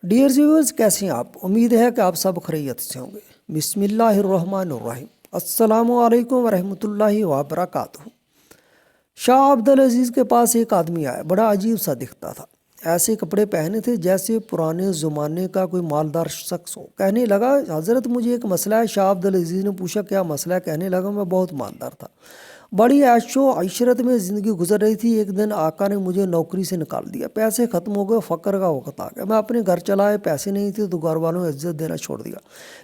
Dear viewers, कैसे हैं आप? उम्मीद है कि आप सब खैरियत से होंगे। बिस्मिल्लाहिर्रहमानिर्रहीम। अस्सलामु अलैकुम वरहमतुल्लाहि वबरकातुहू। शाह अब्दुल अजीज़ के पास एक आदमी आया, बड़ा अजीब सा दिखता था। ऐसे कपड़े पहने थे जैसे पुराने ज़माने का कोई मालदार शख्स हो। कहने लगा, हज़रत मुझे एक मसला है। शाह अब्दुल अजीज़ ने पूछा, क्या मसला है? कहने लगा, मैं बहुत मालदार था, बड़ी ऐशो इशरत में ज़िंदगी गुजर रही थी। एक दिन आका ने मुझे नौकरी से निकाल दिया, पैसे ख़त्म हो गए, फ़क्र का वक्त आ गया। मैं अपने घर चला आए, पैसे नहीं थे तो घर वालों ने इज्जत देना छोड़ दिया।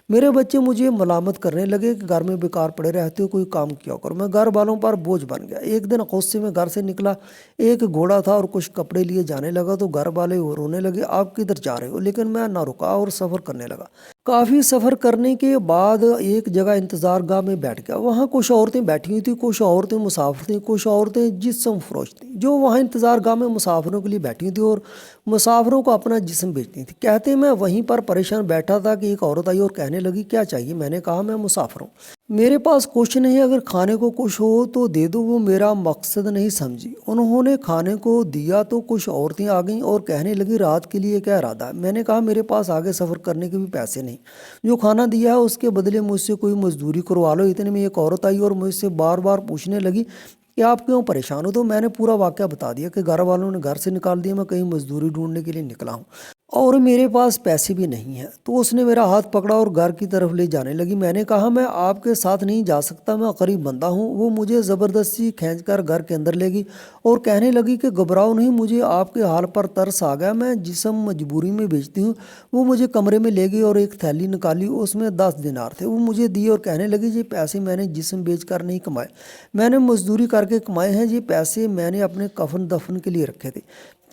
मेरे बच्चे मुझे मलामत करने लगे कि घर में बेकार पड़े रहते हो, कोई काम किया करो। मैं घर वालों पर बोझ बन गया। एक दिन गुस्से में घर से निकला, एक घोड़ा था और कुछ कपड़े लिए जाने लगा तो घर वाले रोने लगे, आप किधर जा रहे हो? लेकिन मैं ना रुका और सफ़र करने लगा। काफ़ी सफ़र करने के बाद एक जगह इंतज़ार गाह में बैठ गया। वहाँ कुछ औरतें बैठी हुई थी, कुछ औरतें मुसाफिर थीं, कुछ औरतें जिस्म फरोश थीं जो वहाँ इंतज़ार गाह में मुसाफिरों के लिए बैठी हुई थी और मुसाफिरों को अपना जिस्म बेचती थी। कहते मैं वहीं पर परेशान बैठा था कि एक औरत आई और कहने लगी, क्या चाहिए? मैंने कहा, मैं मुसाफिर हूँ, मेरे पास कुछ नहीं, अगर खाने को कुछ हो तो दे दो। वो मेरा मकसद नहीं समझी। उन्होंने खाने को दिया तो कुछ औरतें आ गईं और कहने लगी, रात के लिए क्या इरादा है? मैंने कहा, मेरे पास आगे सफ़र करने के भी पैसे नहीं, जो खाना दिया है उसके बदले मुझसे कोई मजदूरी करवा लो। इतने में एक औरत आई और मुझसे बार बार पूछने लगी कि आप क्यों परेशान हो? तो मैंने पूरा वाक़या बता दिया कि घर वालों ने घर से निकाल दिया, मैं कहीं मजदूरी ढूंढने के लिए निकला हूँ और मेरे पास पैसे भी नहीं हैं। तो उसने मेरा हाथ पकड़ा और घर की तरफ ले जाने लगी। मैंने कहा, मैं आपके साथ नहीं जा सकता, मैं गरीब बंदा हूँ। वो मुझे ज़बरदस्ती खींचकर घर के अंदर ले गई और कहने लगी कि घबराओ नहीं, मुझे आपके हाल पर तरस आ गया, मैं जिस्म मजबूरी में बेचती हूँ। वो मुझे कमरे में ले गई और एक थैली निकाली, उसमें 10 दिनार थे। वो मुझे दिए और कहने लगी, ये पैसे मैंने जिस्म बेच कर नहीं कमाए, मैंने मजदूरी करके कमाए हैं। ये पैसे मैंने अपने कफन दफन के लिए रखे थे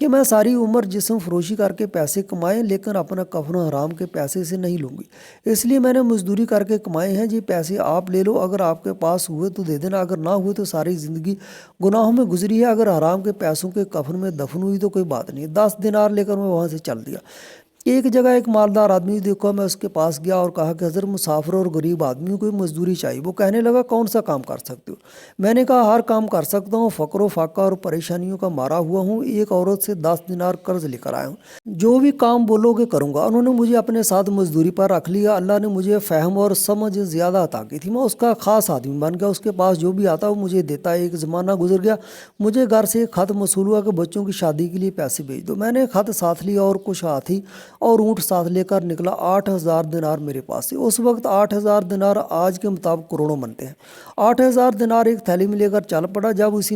कि मैं सारी उम्र जिस्म फरोशी करके पैसे कमाए, लेकिन अपना कफन हराम के पैसे से नहीं लूँगी, इसलिए मैंने मजदूरी करके कमाए हैं। ये पैसे आप ले लो, अगर आपके पास हुए तो दे देना, अगर ना हुए तो सारी ज़िंदगी गुनाहों में गुजरी है, अगर हराम के पैसों के कफन में दफन हुई तो कोई बात नहीं। 10 दिनार लेकर मैं वहाँ से चल दिया। एक जगह एक मालदार आदमी देखो, मैं उसके पास गया और कहा कि हज़रत, मुसाफिर और गरीब आदमी को मजदूरी चाहिए। वो कहने लगा, कौन सा काम कर सकते हो? मैंने कहा, हर काम कर सकता हूँ, फ़क्र फाका और परेशानियों का मारा हुआ हूँ, एक औरत से 10 दिनार कर्ज लेकर आया हूँ, जो भी काम बोलोगे करूँगा। उन्होंने मुझे अपने साथ मजदूरी पर रख लिया। अल्लाह ने मुझे फ़हम और समझ ज़्यादा अता की थी, मैं उसका ख़ास आदमी बन गया। उसके पास जो भी आता वो मुझे देता। एक ज़माना गुजर गया, मुझे घर से एक ख़त मसूल हुआ कि बच्चों की शादी के लिए पैसे भेज दो। मैंने ख़त साथ लिया और कुछ हाथी और ऊँट साथ लेकर निकला। 8,000 दिनार मेरे पास थी। उस वक्त 8,000 दिनार आज के मुताबिक करोड़ों बनते हैं। 8,000 दिनार एक थैली में लेकर चल पड़ा। जब उसी